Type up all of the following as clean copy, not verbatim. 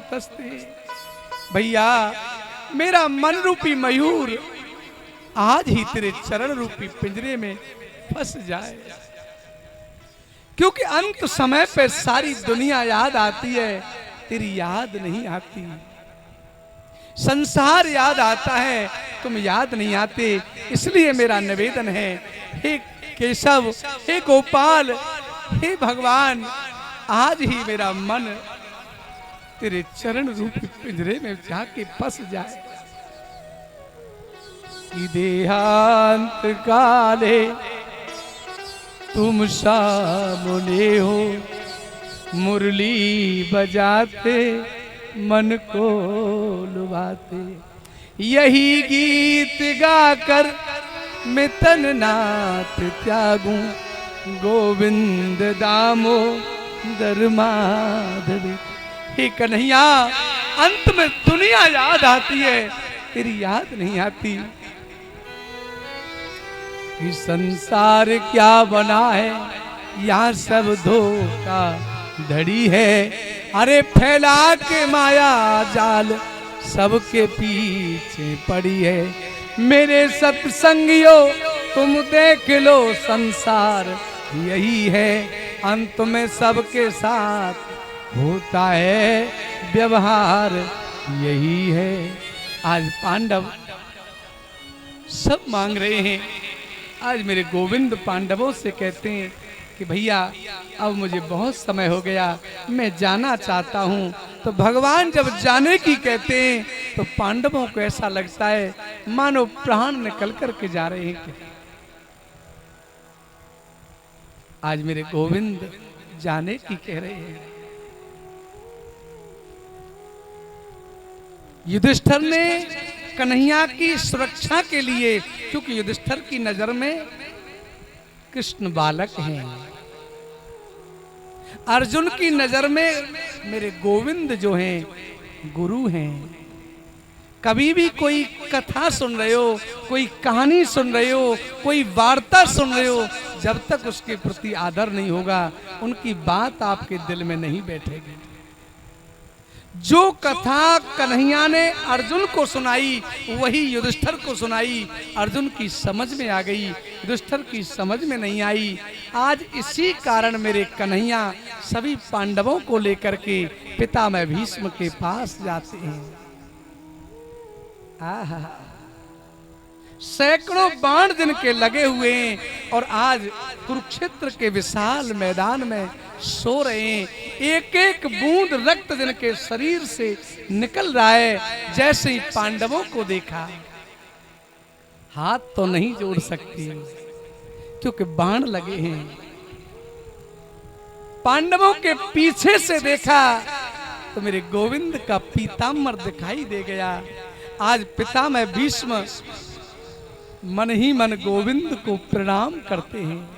कूटस्थे। भैया मेरा मन रूपी मयूर आज ही तेरे चरण रूपी पिंजरे में फंस जाए, क्योंकि अंत समय पे सारी दुनिया याद आती है, तेरी याद नहीं आती। संसार याद आता है, तुम याद नहीं आते। इसलिए मेरा निवेदन है, हे केशव, हे गोपाल, हे भगवान, आज ही मेरा मन तेरे चरण रूपी पिंजरे में जाके फंस जाए। कि देहांत काले तुम सामने हो, मुरली बजाते मन को लुभाते। यही गीत गाकर मैं तन नाथ त्यागूं, गोविंद दामोदर माधव। हे कन्हैया, अंत में दुनिया याद आती है, तेरी याद नहीं आती। कि संसार क्या बना है, यहाँ सब धोखा धड़ी है। अरे फैला के माया जाल सबके पीछे पड़ी है। मेरे सत्संगियों तुम देख लो, संसार यही है, अंत में सबके साथ होता है व्यवहार यही है। आज पांडव सब मांग रहे हैं। आज मेरे गोविंद पांडवों से कहते हैं कि भैया अब मुझे बहुत समय हो गया, मैं जाना चाहता हूँ। तो भगवान जब जाने की कहते हैं तो पांडवों को ऐसा लगता है मानो प्राण निकल करके जा रहे हैं। आज मेरे गोविंद जाने की कह रहे हैं। युधिष्ठिर ने कन्हैया की सुरक्षा के लिए, क्योंकि युधिष्ठिर की नजर में कृष्ण बालक हैं, अर्जुन की नजर में मेरे गोविंद जो हैं गुरु हैं। कभी भी कोई कथा सुन रहे हो, कोई कहानी सुन रहे हो, कोई वार्ता सुन रहे हो, जब तक उसके प्रति आदर नहीं होगा, उनकी बात आपके दिल में नहीं बैठेगी। जो कथा कन्हैया ने अर्जुन को सुनाई वही युधिष्ठिर को सुनाई। अर्जुन की समझ में आ गई, युधिष्ठिर की समझ में नहीं आई। आज इसी कारण मेरे कन्हैया सभी पांडवों को लेकर के पितामह भीष्म के पास जाते हैं। आहा, सैकड़ों बाण जिनके लगे हुए हैं और आज कुरुक्षेत्र के विशाल मैदान में सो रहे हैं। एक एक बूंद रक्त जिनके शरीर से निकल रहा है। जैसे ही पांडवों को देखा, हाथ तो नहीं जोड़ सकती क्योंकि बाण लगे हैं। पांडवों के पीछे से देखा तो मेरे गोविंद का पीताम्बर दिखाई दे गया। आज पितामह भीष्म मन ही मन गोविंद को प्रणाम करते हैं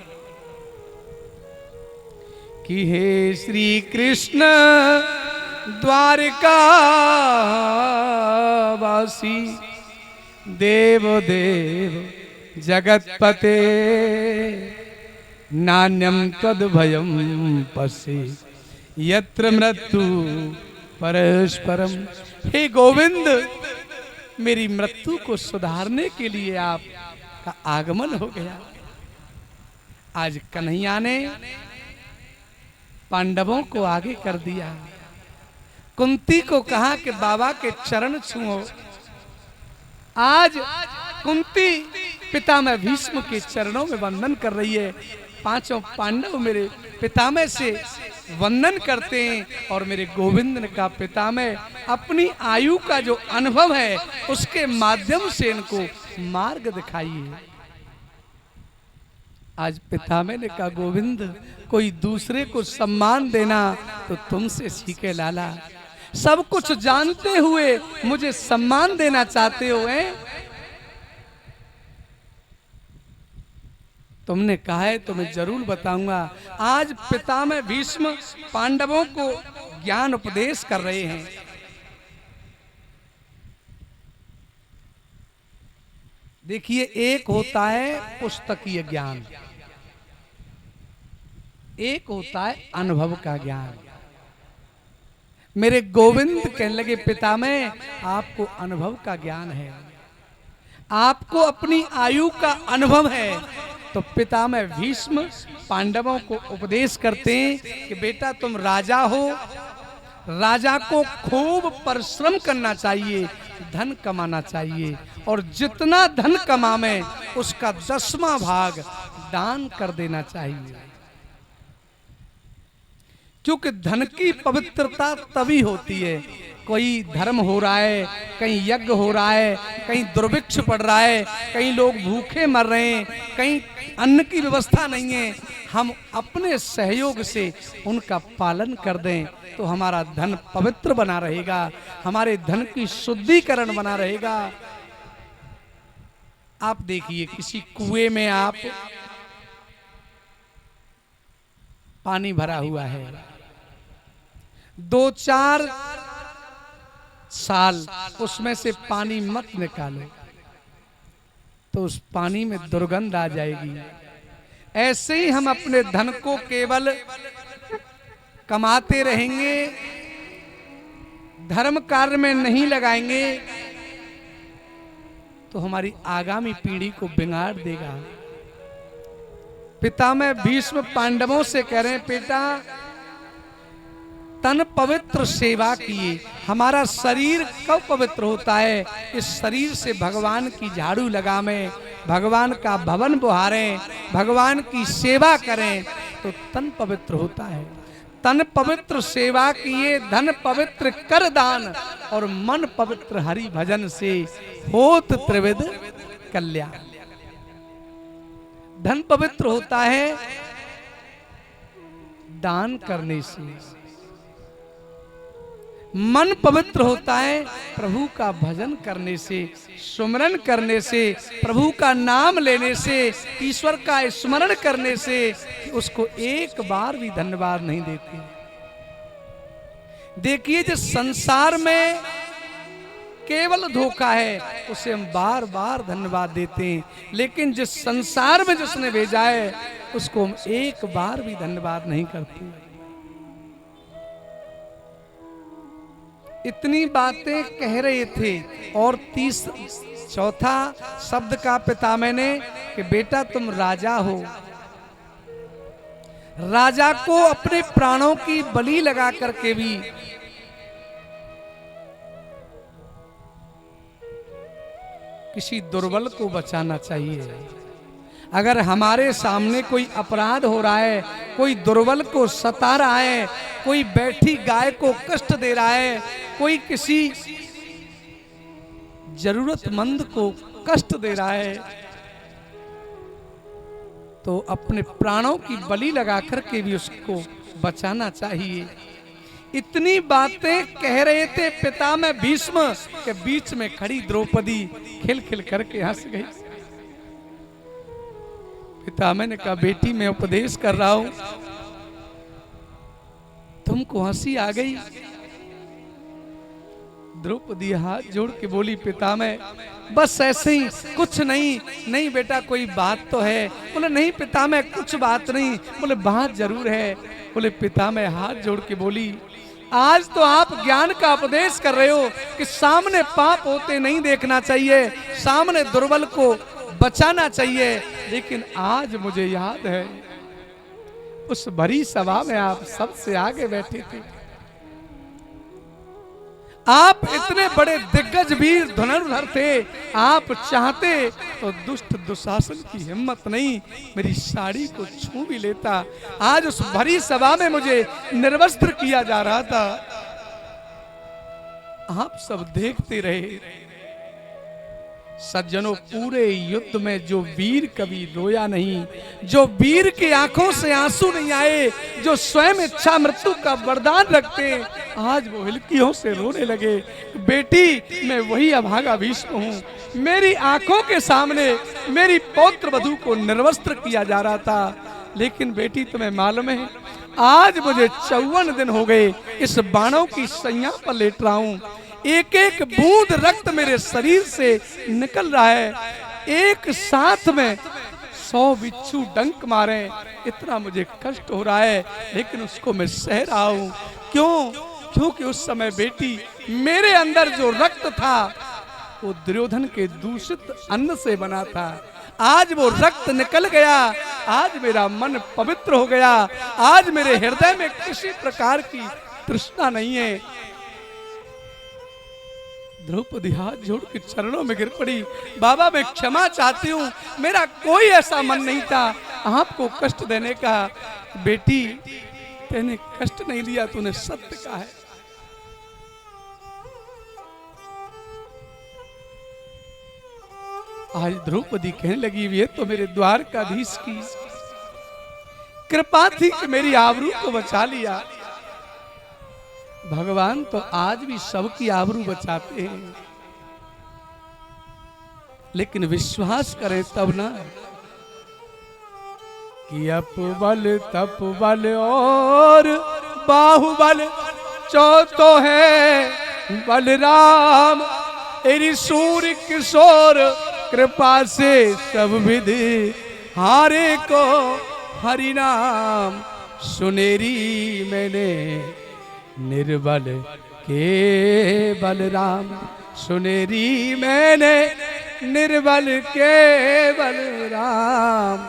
कि हे श्री कृष्ण द्वारिका वासी, देव देव जगतपते, नान्यम तद भयम पश्ये यत्र मृत्यु परस्परम। हे गोविंद, मेरी मृत्यु को सुधारने के लिए आपका आगमन हो गया। आज कन्हैया ने पांडवों को आगे कर दिया। कुंती को कहा कि बाबा के चरण छुओ। आज कुंती पितामह भीष्म के चरणों में वंदन कर रही है। पांचों पांडव मेरे पितामह से वंदन करते हैं और मेरे गोविंद ने कहा पितामह अपनी आयु का जो अनुभव है उसके माध्यम से इनको मार्ग दिखाइए। आज पितामह ने कहा गोविंद, कोई दूसरे को सम्मान देना तो तुमसे सीखे लाला। सब कुछ जानते हुए मुझे सम्मान देना चाहते हो हैं? तुमने कहा है तो मैं जरूर बताऊंगा। आज पितामह भीष्म पांडवों को ज्ञान उपदेश कर रहे हैं। देखिए, एक होता है पुस्तकीय ज्ञान, एक होता है अनुभव का ज्ञान। मेरे गोविंद कहने लगे पितामह आपको अनुभव का ज्ञान है, आपको अपनी आयु का अनुभव है। तो पितामह भीष्म पांडवों को उपदेश करते हैं कि बेटा तुम राजा हो, राजा को खूब परिश्रम करना चाहिए, धन कमाना चाहिए और जितना धन कमावे उसका 10वां भाग दान कर देना चाहिए, क्योंकि धन की पवित्रता तभी होती है। कोई धर्म हो रहा है, कहीं यज्ञ हो रहा है, कहीं दुर्भिक्ष पड़ रहा है, कहीं लोग भूखे मर रहे हैं, कहीं अन्न की व्यवस्था नहीं है, हम अपने सहयोग से उनका पालन कर दें तो हमारा धन पवित्र बना रहेगा, हमारे धन की शुद्धिकरण बना रहेगा। आप देखिए किसी कुएं में आप पानी भरा हुआ है, 2-4 साल उसमें से पानी मत निकालो तो उस पानी में दुर्गंध आ जाएगी। ऐसे ही हम अपने धन को केवल कमाते रहेंगे, धर्म कार्य में नहीं लगाएंगे तो हमारी आगामी पीढ़ी को बिगाड़ देगा। पितामह भीष्म पांडवों से कह रहे हैं बेटा तन पवित्र सेवा किए। हमारा शरीर कब पवित्र होता है? इस शरीर से भगवान की झाड़ू लगावें, भगवान का भवन बुहारें, भगवान की सेवा करें तो तन पवित्र होता है। तन पवित्र सेवा किए, धन पवित्र कर दान और मन पवित्र हरि भजन से होत त्रिविध कल्याण। धन पवित्र होता है दान करने से, मन पवित्र होता है प्रभु का भजन करने से, सुमरन करने से, प्रभु का नाम लेने से, ईश्वर का स्मरण करने से कि उसको एक बार भी धन्यवाद नहीं देते। देखिए जिस संसार में केवल धोखा है उसे हम बार बार धन्यवाद देते हैं, लेकिन जिस संसार में जिसने भेजा है उसको हम एक बार भी धन्यवाद नहीं करते। इतनी बातें कह रहे थे और चौथा शब्द का पितामह ने कि बेटा तुम राजा हो, राजा को अपने प्राणों की बलि लगा करके भी किसी दुर्बल को बचाना चाहिए। अगर हमारे सामने कोई अपराध हो रहा है, कोई दुर्बल को सता रहा है, कोई बैठी गाय को कष्ट दे रहा है, कोई किसी जरूरतमंद को कष्ट दे रहा है तो अपने प्राणों की बलि लगा करके भी उसको बचाना चाहिए। इतनी बातें कह रहे थे पितामह भीष्म के बीच में खड़ी द्रौपदी खिल खिल करके हंस गई। पितामह ने कहा बेटी मैं उपदेश कर रहा हूं, तुमको हंसी आ गई। द्रौपदी हाथ जोड़ के बोली पितामह बस ऐसे ही, कुछ नहीं। नहीं बेटा कोई बात तो है। बोले नहीं पितामह कुछ बात नहीं। बोले बात जरूर है। बोले पितामह हाथ जोड़ के बोली आज तो आप ज्ञान का उपदेश कर रहे हो कि सामने पाप होते नहीं देखना चाहिए, सामने दुर्बल को बचाना चाहिए, लेकिन आज मुझे याद है उस भरी सभा में आप सबसे आगे बैठे थे। आप इतने बड़े दिग्गज वीर धनुर्धर थे, आप चाहते तो दुष्ट दुशासन की हिम्मत नहीं मेरी साड़ी को छू भी लेता। आज उस भरी सभा में मुझे निर्वस्त्र किया जा रहा था, आप सब देखते रहे। सज्जनों पूरे युद्ध में जो वीर कभी रोया नहीं, जो वीर की आंखों से आंसू नहीं आए, जो स्वयं इच्छा मृत्यु का वरदान रखते, आज वो हिलकियों से रोने लगे। बेटी मैं वही अभागा भीष्म हूँ। मेरी आंखों के सामने मेरी पौत्र वधू को निर्वस्त्र किया जा रहा था, लेकिन बेटी तुम्हें मालूम है आज मुझे 54 दिन हो गए इस बाणों की सैया पर लेट रहा हूँ। एक एक बूंद रक्त मेरे शरीर से निकल रहा है, एक साथ में 100 बिच्छू डंक मारे, इतना मुझे कष्ट हो रहा है, लेकिन उसको मैं सह रहा हूं। क्यों? क्योंकि उस समय बेटी मेरे अंदर जो रक्त था वो दुर्योधन के दूषित अन्न से बना था। आज वो रक्त निकल गया, आज मेरा मन पवित्र हो गया, आज मेरे हृदय में किसी प्रकार की तृष्णा नहीं है। द्रौपदी हाथ जोड़ के चरणों में गिर पड़ी। बाबा मैं क्षमा चाहती हूँ, मेरा कोई ऐसा मन नहीं था आपको कष्ट देने का। बेटी तेने कष्ट नहीं लिया, तूने सत्य कहा है। आज द्रौपदी कहने लगी ये तो मेरे द्वारकाधीश की कृपा थी कि मेरी आबरू को बचा लिया। भगवान तो आज भी सबकी आबरू बचाते हैं, लेकिन विश्वास करें तब ना कि अपबल तपबल और बाहुबल चौथो है बलराम। एरी सूर्य किशोर कृपा से सब विधि हारे को हरि नाम। सुनेरी मैंने निर्बल के बलराम, सुनेरी मैंने निर्बल के बलराम।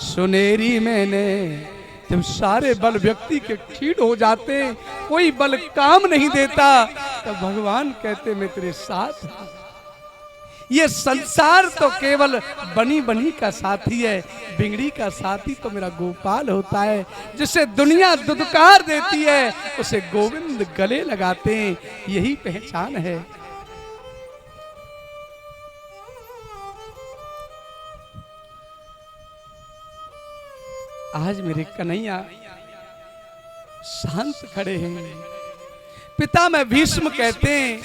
सुनेरी मैंने जब सारे बल व्यक्ति के क्षीण हो जाते, कोई बल काम नहीं देता, तब भगवान कहते मैं तेरे साथ हूं। ये संसार तो केवल बनी बनी का साथी है, बिगड़ी का साथी तो मेरा गोपाल होता है। जिसे दुनिया दुदकार देती है उसे गोविंद गले लगाते हैं, यही पहचान है। आज मेरे कन्हैया शांत खड़े हैं। पिता में भीष्म कहते हैं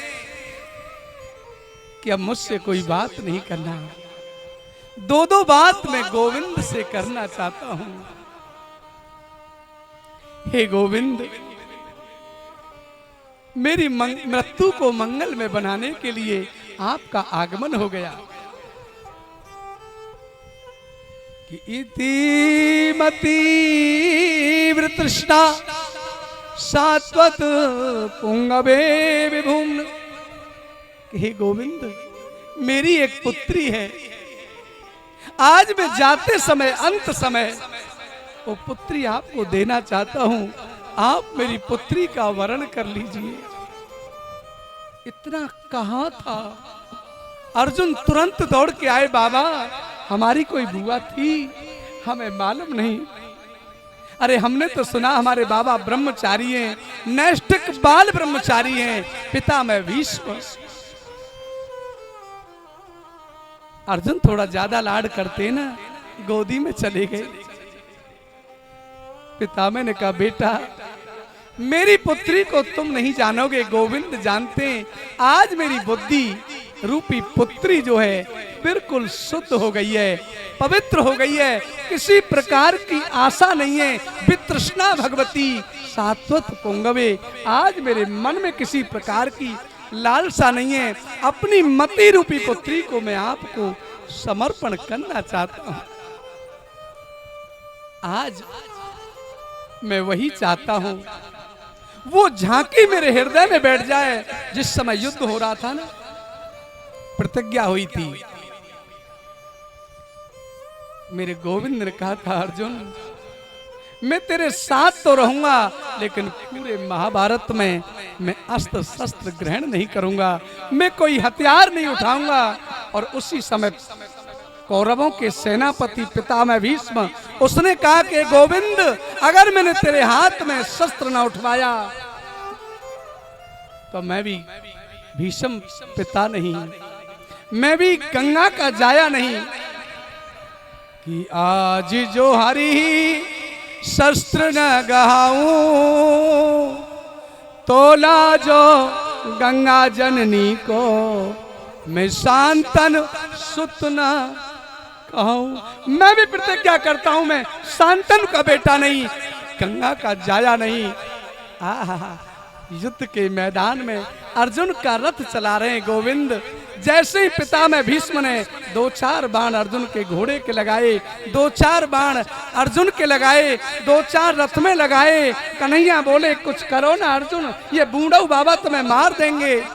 कि अब मुझसे कोई बात नहीं करना, दो बात मैं गोविंद से करना चाहता हूं। हे गोविंद, मेरी मृत्यु को मंगल में बनाने के लिए आपका आगमन हो गया कि इति मति वृतृष्णा सात्वत पुंगवे विभुम्न। हे गोविंद, मेरी एक पुत्री है, आज मैं जाते समय अंत समय वो पुत्री आपको देना चाहता हूं, आप मेरी पुत्री का वरण कर लीजिए। इतना कहां था, अर्जुन तुरंत दौड़ के आए, बाबा हमारी कोई बुआ थी, हमें मालूम नहीं। अरे हमने तो सुना हमारे बाबा ब्रह्मचारी हैं, नैष्ठिक बाल ब्रह्मचारी हैं, पिता में भीष्म। अर्जुन थोड़ा ज्यादा लाड करते ना, गोदी में चले गए। पितामह ने कहा बेटा मेरी पुत्री को तुम नहीं जानोगे, गोविंद जानते हैं। आज मेरी बुद्धि रूपी पुत्री जो है बिल्कुल शुद्ध हो गई है, पवित्र हो गई है, किसी प्रकार की आशा नहीं है। वितृष्णा भगवती सात्वत पुंगवे, आज मेरे मन में किसी प्रकार की लालसा नहीं है। अपनी मति रूपी पुत्री को मैं आपको समर्पण करना चाहता हूं। आज मैं वही चाहता हूं, वो झांकी मेरे हृदय में बैठ जाए। जिस समय युद्ध हो रहा था ना, प्रतिज्ञा हुई थी, मेरे गोविंद ने कहा था अर्जुन मैं तेरे साथ तो रहूंगा, लेकिन पूरे महाभारत में मैं अस्त्र शस्त्र ग्रहण नहीं करूंगा, मैं कोई हथियार नहीं उठाऊंगा। और उसी समय कौरवों के सेनापति पितामह भीष्म, उसने कहा कि गोविंद अगर मैंने तेरे हाथ में शस्त्र न उठवाया तो मैं भी भीष्म पिता नहीं, मैं भी गंगा का जाया नहीं। कि आज जो हरि शस्त्र न गहाऊं, तोला जो गंगा जननी को मैं शांतन सुत न कहूं। मैं भी प्रतिज्ञा करता हूं, मैं शांतन का बेटा नहीं, गंगा का जाया नहीं। युद्ध के मैदान में अर्जुन का रथ चला रहे हैं गोविंद, जैसे ही पिता में भीष्म ने 2-4 बाण अर्जुन के घोड़े के लगाए, 2-4 बाण अर्जुन के लगाए, 2-4 रथ में लगाए। कन्हैया बोले कुछ करो ना अर्जुन, ये बूढ़ऊ बाबा तुम्हें मार देंगे।